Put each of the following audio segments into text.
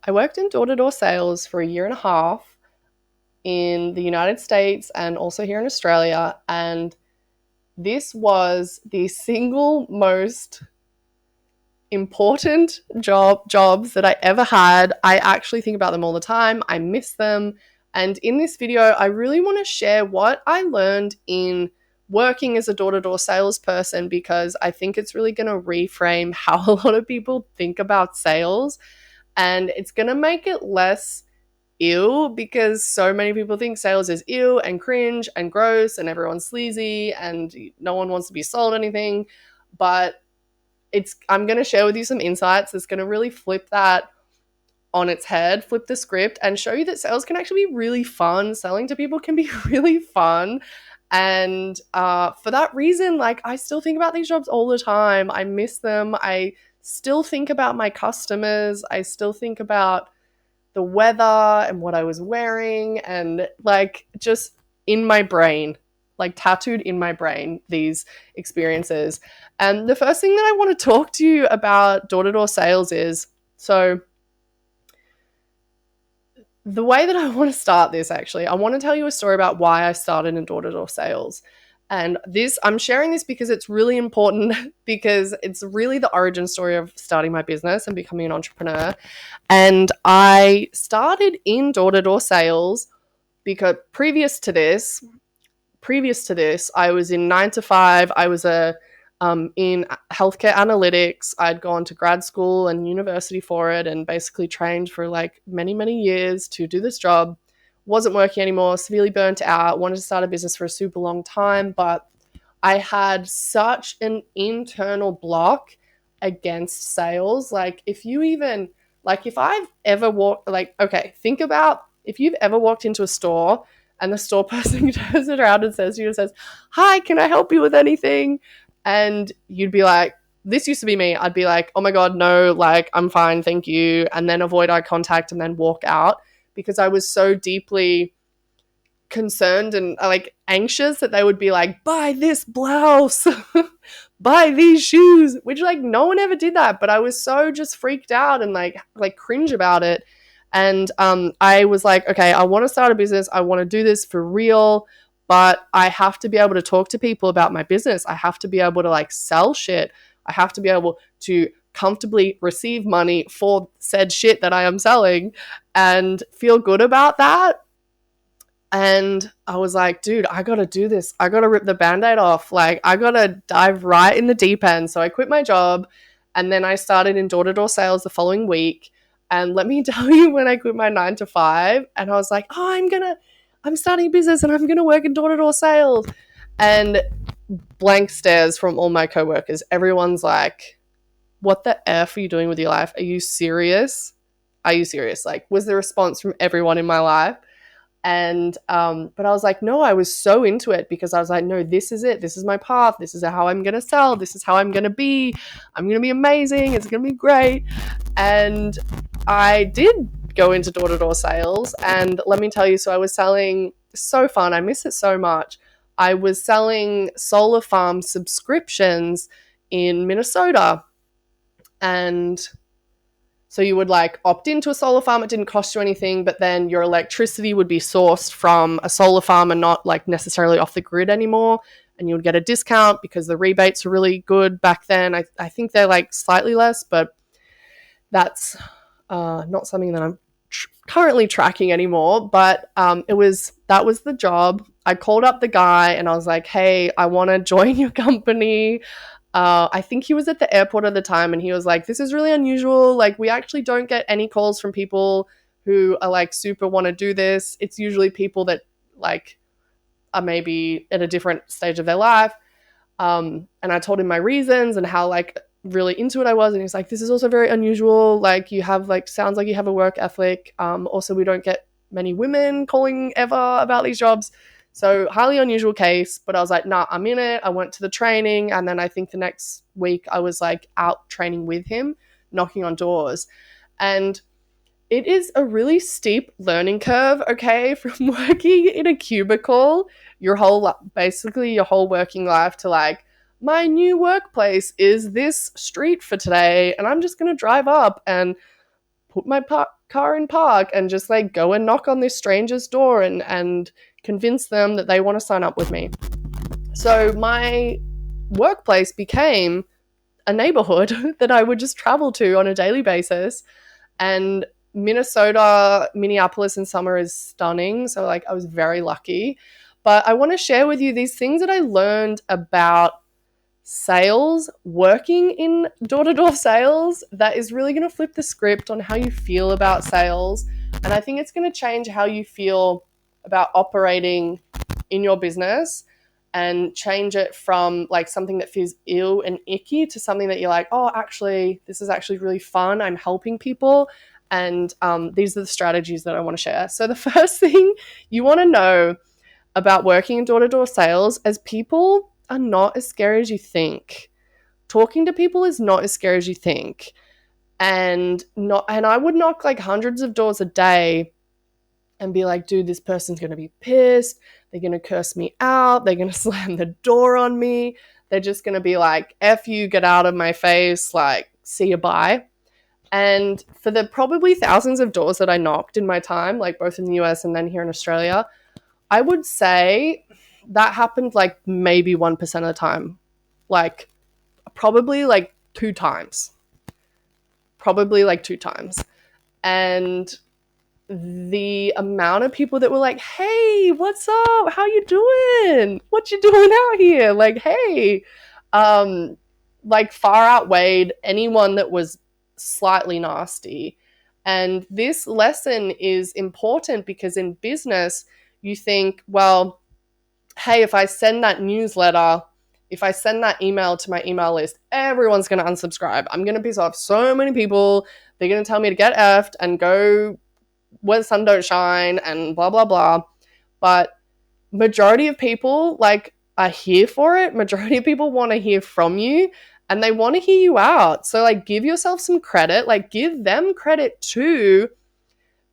I worked in door-to-door sales for a year and a half in the United States and also here in Australia. And this was the single most important jobs that I ever had. I actually think about them all the time. I miss them. And in this video, I really want to share what I learned in working as a door-to-door salesperson, because I think it's really going to reframe how a lot of people think about sales, and it's going to make it less ew, because so many people think sales is ew and cringe and gross and everyone's sleazy and no one wants to be sold anything. But I'm going to share with you some insights that's going to really flip that on its head, flip the script, and show you that sales can actually be really fun. Selling to people can be really fun. And for that reason, like, I still think about these jobs all the time. I miss them. I still think about my customers. I still think about the weather and what I was wearing, and like, just in my brain, like tattooed in my brain, these experiences. And the first thing that I want to talk to you about door-to-door sales is, so the way that I want to start this, actually, I want to tell you a story about why I started in door-to-door sales. And I'm sharing this because it's really important, because it's really the origin story of starting my business and becoming an entrepreneur. And I started in door-to-door sales because previous to this, I was in 9 to 5. I was in healthcare analytics. I'd gone to grad school and university for it, and basically trained for like many, many years to do this job. Wasn't working anymore, severely burnt out, wanted to start a business for a super long time, but I had such an internal block against sales. Like, if I've ever walked, like, okay, think about if you've ever walked into a store and the store person turns it around and says to you, "Hi, can I help you with anything?" And you'd be like, this used to be me. I'd be like, "Oh my God, no, like, I'm fine, thank you." And then avoid eye contact and then walk out, because I was so deeply concerned and like anxious that they would be like, "Buy this blouse," "Buy these shoes," which, like, no one ever did that. But I was so just freaked out and like cringe about it. And I was like, okay, I want to start a business. I want to do this for real, but I have to be able to talk to people about my business. I have to be able to like sell shit. I have to be able to comfortably receive money for said shit that I am selling and feel good about that. And I was like, dude, I got to do this. I got to rip the Band-Aid off. Like, I got to dive right in the deep end. So I quit my job, and then I started in door-to-door sales the following week. And let me tell you, when I quit my 9 to 5, and I was like, oh, I'm starting a business and I'm going to work in door-to-door sales. And blank stares from all my coworkers. Everyone's like, what the F are you doing with your life? Are you serious? Are you serious? Like, was the response from everyone in my life. And but I was like, no, I was so into it, because I was like, no, this is it. This is my path. This is how I'm going to sell. This is how I'm going to be. I'm going to be amazing. It's going to be great. And I did go into door-to-door sales. And let me tell you, so I was selling, so fun. I miss it so much. I was selling solar farm subscriptions in Minnesota. And so you would like opt into a solar farm. It didn't cost you anything, but then your electricity would be sourced from a solar farm and not like necessarily off the grid anymore. And you would get a discount because the rebates were really good back then. I think they're like slightly less, but that's not something that I'm currently tracking anymore. But that was the job. I called up the guy and I was like, hey, I want to join your company. I think he was at the airport at the time, and he was like, this is really unusual. Like, we actually don't get any calls from people who are like super want to do this. It's usually people that like are maybe at a different stage of their life. And I told him my reasons and how like really into it I was. And he's like, this is also very unusual. Like, you have like, sounds like you have a work ethic. Also, we don't get many women calling ever about these jobs. So highly unusual case, but I was like, nah, I'm in it. I went to the training. And then I think the next week I was like out training with him, knocking on doors. And it is a really steep learning curve, okay, from working in a cubicle basically your whole working life to like, my new workplace is this street for today, and I'm just going to drive up and put my car in park and just like go and knock on this stranger's door and convince them that they want to sign up with me. So my workplace became a neighborhood that I would just travel to on a daily basis. And Minneapolis in summer is stunning. So like I was very lucky. But I want to share with you these things that I learned about sales, working in door-to-door sales, that is really going to flip the script on how you feel about sales. And I think it's going to change how you feel about operating in your business and change it from like something that feels ill and icky to something that you're like, oh, actually, this is actually really fun. I'm helping people. And these are the strategies that I want to share. So the first thing you want to know about working in door-to-door sales is people are not as scary as you think. Talking to people is not as scary as you think. And I would knock like hundreds of doors a day and be like, dude, this person's going to be pissed. They're going to curse me out. They're going to slam the door on me. They're just going to be like, F you, get out of my face, like, see you, bye. And for the probably thousands of doors that I knocked in my time, like both in the US and then here in Australia, I would say that happened like maybe 1% of the time. Like probably like two times. And the amount of people that were like, hey, what's up? How you doing? What you doing out here? Like, hey, like far outweighed anyone that was slightly nasty. And this lesson is important because in business, you think, well, hey, if I send that newsletter, if I send that email to my email list, everyone's going to unsubscribe. I'm going to piss off so many people. They're going to tell me to get effed and go where the sun don't shine and blah, blah, blah. But majority of people like are here for it. Majority of people want to hear from you and they want to hear you out. So like give yourself some credit, like give them credit too,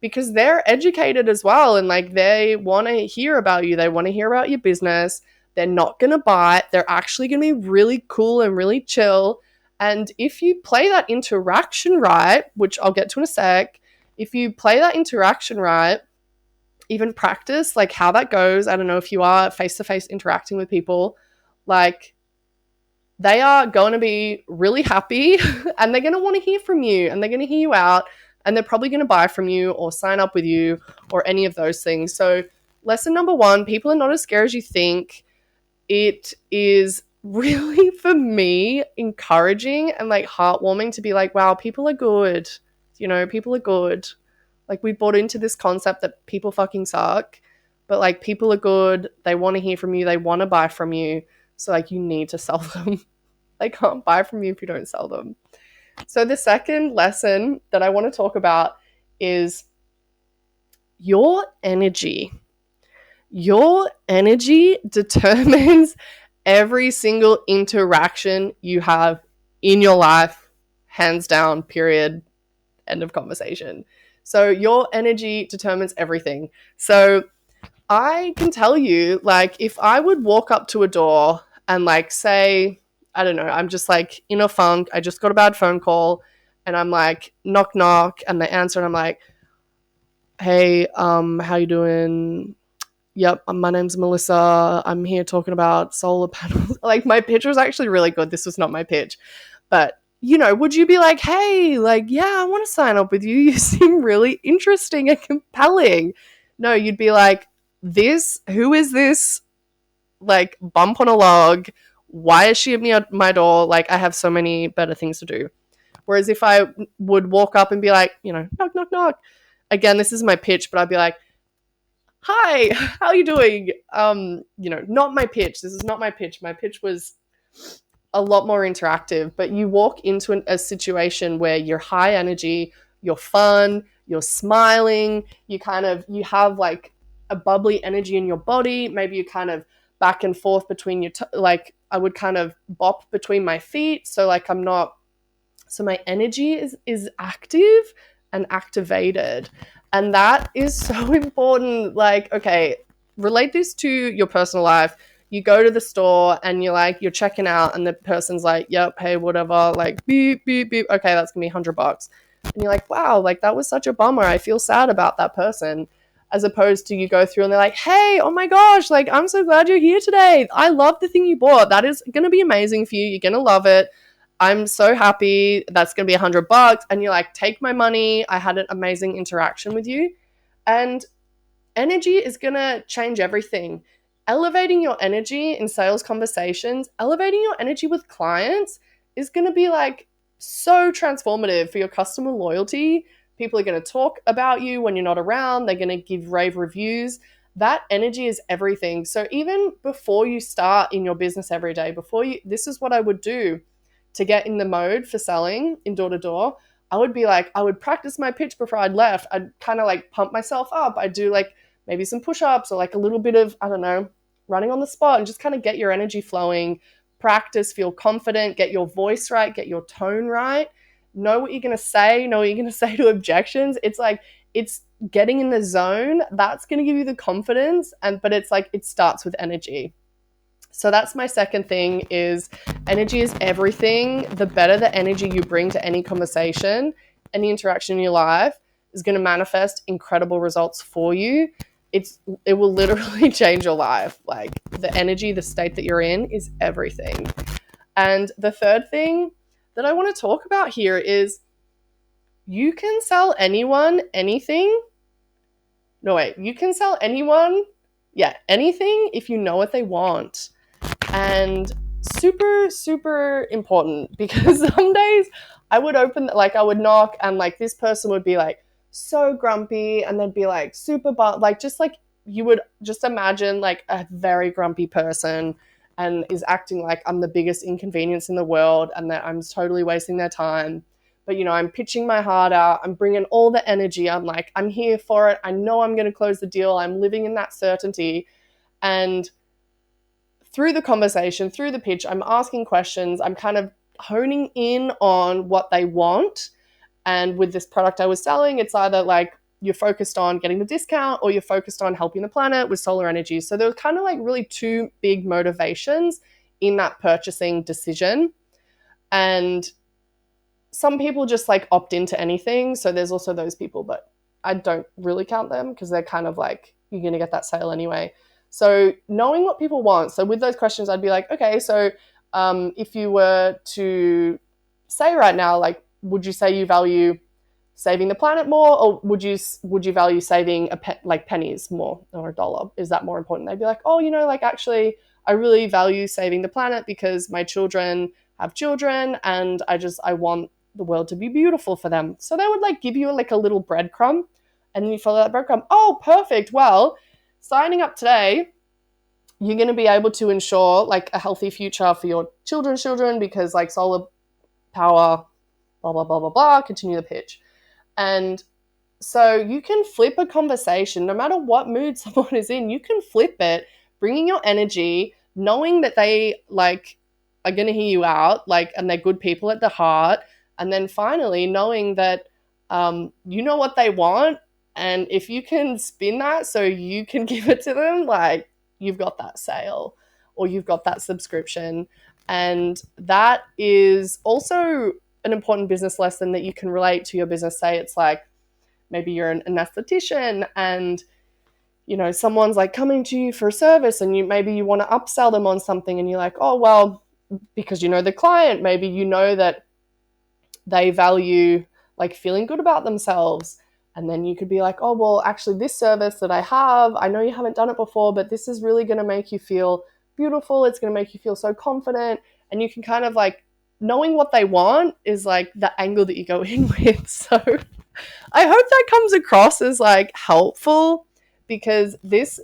because they're educated as well. And like they want to hear about you. They want to hear about your business. They're not going to bite. They're actually going to be really cool and really chill. And if you play that interaction right, which I'll get to in a sec, if you play that interaction right, even practice like how that goes. I don't know if you are face-to-face interacting with people, like they are going to be really happy and they're going to want to hear from you and they're going to hear you out and they're probably going to buy from you or sign up with you or any of those things. So lesson number one, people are not as scary as you think. It is really, for me, encouraging and like heartwarming to be like, wow, people are good. You know, people are good. Like we bought into this concept that people fucking suck, but like people are good. They want to hear from you. They want to buy from you. So like you need to sell them. They can't buy from you if you don't sell them. So the second lesson that I want to talk about is your energy. Your energy determines every single interaction you have in your life, hands down, period, end of conversation. So your energy determines everything. So I can tell you, like, if I would walk up to a door and like say, I don't know, I'm just like in a funk, I just got a bad phone call and I'm like, knock, knock, and they answer and I'm like, hey, how you doing? Yep, my name's Melissa. I'm here talking about solar panels. Like my pitch was actually really good. This was not my pitch. But, you know, would you be like, hey, like, yeah, I want to sign up with you. You seem really interesting and compelling. No, you'd be like, who is this? Like, bump on a log. Why is she at my door? Like, I have so many better things to do. Whereas if I would walk up and be like, you know, knock, knock, knock. Again, this is my pitch, but I'd be like, hi, how are you doing? You know, not my pitch. This is not my pitch. My pitch was a lot more interactive, but you walk into a situation where you're high energy, you're fun, you're smiling, you have like a bubbly energy in your body. Maybe you kind of back and forth between like I would kind of bop between my feet. So like so my energy is active and activated. And that is so important. Like, okay, relate this to your personal life. You go to the store and you're checking out and the person's like, yep, hey, whatever, like beep, beep, beep. Okay, that's gonna be $100. and you're like, wow, like that was such a bummer. I feel sad about that person. As opposed to you go through and they're like, hey, oh my gosh, like I'm so glad you're here today. I love the thing you bought. That is going to be amazing for you. You're going to love it. I'm so happy. That's going to be $100. And you're like, take my money. I had an amazing interaction with you. And energy is going to change everything. Elevating your energy in sales conversations, elevating your energy with clients is going to be like so transformative for your customer loyalty. People are going to talk about you when you're not around. They're going to give rave reviews. That energy is everything. So even before you start in your business every day, this is what I would do to get in the mode for selling in door to door. I would be like, I would practice my pitch before I'd left. I'd kind of like pump myself up. I'd do like maybe some push-ups or like a little bit of, I don't know, running on the spot, and just kind of get your energy flowing, practice, feel confident, get your voice right, get your tone right, know what you're going to say, know what you're going to say to objections. It's like, it's getting in the zone. That's going to give you the confidence. But it's like, it starts with energy. So that's my second thing is energy is everything. The better the energy you bring to any conversation, any interaction in your life is going to manifest incredible results for you. It will literally change your life. Like the energy, the state that you're in is everything. And the third thing that I want to talk about here is you can sell anyone anything. No, wait, you can sell anyone, anything if you know what they want. And super, super important, because some days I would I would knock and like this person would be like so grumpy, and they'd be like super, just like you would just imagine like a very grumpy person and is acting like I'm the biggest inconvenience in the world and that I'm totally wasting their time. But, you know, I'm pitching my heart out. I'm bringing all the energy. I'm like, I'm here for it. I know I'm going to close the deal. I'm living in that certainty. And through the conversation, through the pitch, I'm asking questions. I'm kind of honing in on what they want. And with this product I was selling, it's either like you're focused on getting the discount or you're focused on helping the planet with solar energy. So there was kind of like really two big motivations in that purchasing decision. And some people just like opt into anything. So there's also those people, but I don't really count them because they're kind of like, you're going to get that sale anyway. So knowing what people want. So with those questions, I'd be like, okay, so if you were to say right now, like, would you say you value saving the planet more, or would you value saving like pennies more or a dollar? Is that more important? They'd be like, oh, you know, like actually, I really value saving the planet because my children have children, and I want the world to be beautiful for them. So they would like give you like a little breadcrumb, and then you follow that breadcrumb. Oh, perfect. Well, signing up today, you're going to be able to ensure like a healthy future for your children's children because like solar power, blah, blah, blah, blah, blah, continue the pitch. And so you can flip a conversation no matter what mood someone is in. You can flip it, bringing your energy, knowing that they like are going to hear you out, like, and they're good people at the heart. And then finally knowing that you know what they want. And if you can spin that so you can give it to them, like you've got that sale or you've got that subscription. And that is also an important business lesson that you can relate to your business. Say it's like maybe you're an esthetician and, you know, someone's like coming to you for a service and maybe you want to upsell them on something and you're like, oh, well, because you know the client, maybe you know that they value like feeling good about themselves. And then you could be like, oh, well, actually this service that I have, I know you haven't done it before, but this is really going to make you feel beautiful. It's going to make you feel so confident. And you can kind of like, knowing what they want is like the angle that you go in with. So I hope that comes across as like helpful, because these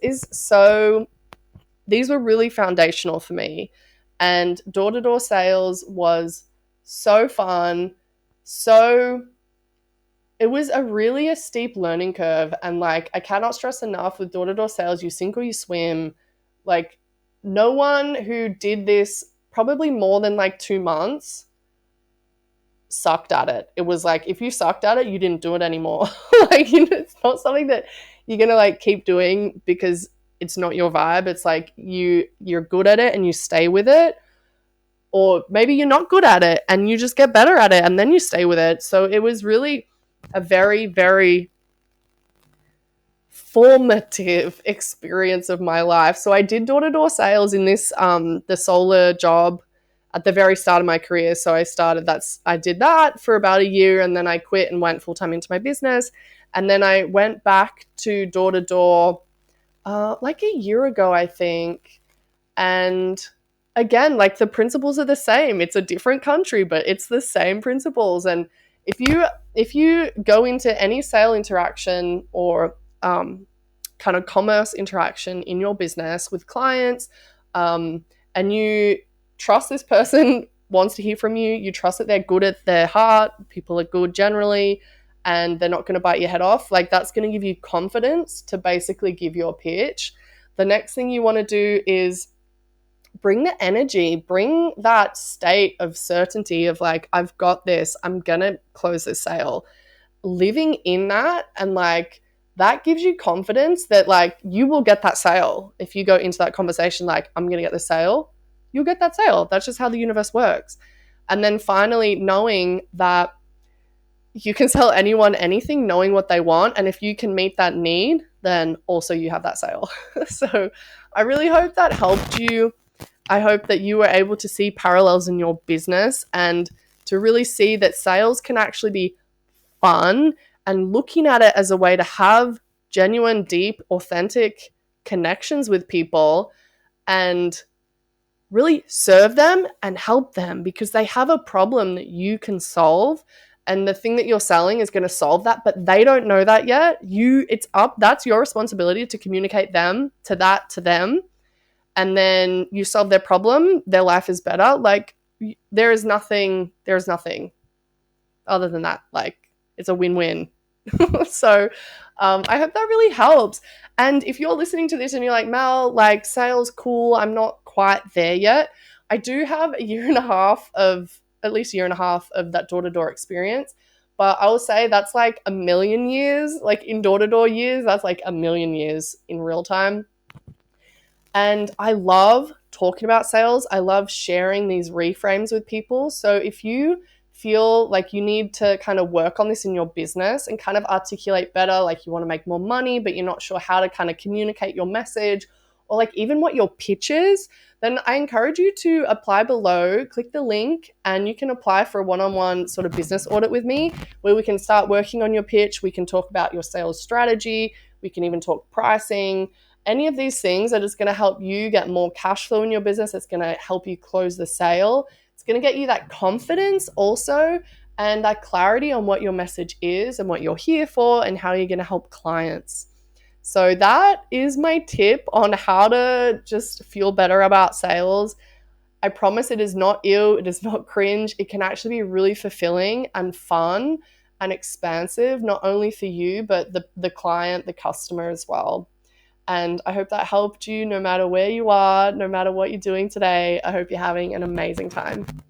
were really foundational for me. And door-to-door sales was so fun. So it was a steep learning curve. And like, I cannot stress enough with door-to-door sales, you sink or you swim. Like no one who did this probably more than like 2 months sucked at it. It was like, if you sucked at it, you didn't do it anymore. Like, you know, it's not something that you're going to like keep doing because it's not your vibe. It's like you're good at it and you stay with it. or maybe you're not good at it and you just get better at it and then you stay with it. So it was really a very, very formative experience of my life. So I did door-to-door sales in this the solar job at the very start of my career. So I did that for about a year, and then I quit and went full-time into my business. And then I went back to door-to-door like a year ago, I think. And again, like, the principles are the same. It's a different country, but it's the same principles. And if you go into any sale interaction or kind of commerce interaction in your business with clients, and you trust this person wants to hear from you, you trust that they're good at their heart, people are good generally, and they're not going to bite your head off, like, that's going to give you confidence to basically give your pitch. The next thing you want to do is bring the energy, bring that state of certainty of like, I've got this, I'm going to close this sale. Living in that, and like, that gives you confidence that like you will get that sale. If you go into that conversation like, I'm going to get the sale, you'll get that sale. That's just how the universe works. And then finally, knowing that you can sell anyone anything, knowing what they want. And if you can meet that need, then also you have that sale. So I really hope that helped you. I hope that you were able to see parallels in your business and to really see that sales can actually be fun, and looking at it as a way to have genuine, deep, authentic connections with people and really serve them and help them because they have a problem that you can solve. And the thing that you're selling is going to solve that, but they don't know that yet. That's your responsibility to communicate to them. And then you solve their problem, their life is better. Like, there's nothing other than that. Like, it's a win-win. So I hope that really helps. And if you're listening to this and you're like, Mel, like, sales, cool, I'm not quite there yet, I do have at least a year and a half of that door-to-door experience. But I will say that's like a million years, like in door-to-door years, that's like a million years in real time. And I love talking about sales. I love sharing these reframes with people. So if you feel like you need to kind of work on this in your business and kind of articulate better, like you want to make more money, but you're not sure how to kind of communicate your message, or like even what your pitch is, then I encourage you to apply below, click the link, and you can apply for a one-on-one sort of business audit with me where we can start working on your pitch. We can talk about your sales strategy. We can even talk pricing. Any of these things are just going to help you get more cash flow in your business. It's going to help you close the sale. It's going to get you that confidence also, and that clarity on what your message is and what you're here for and how you're going to help clients. So that is my tip on how to just feel better about sales. I promise it is not ill. It is not cringe. It can actually be really fulfilling and fun and expansive, not only for you, but the client, the customer as well. And I hope that helped you no matter where you are, no matter what you're doing today. I hope you're having an amazing time.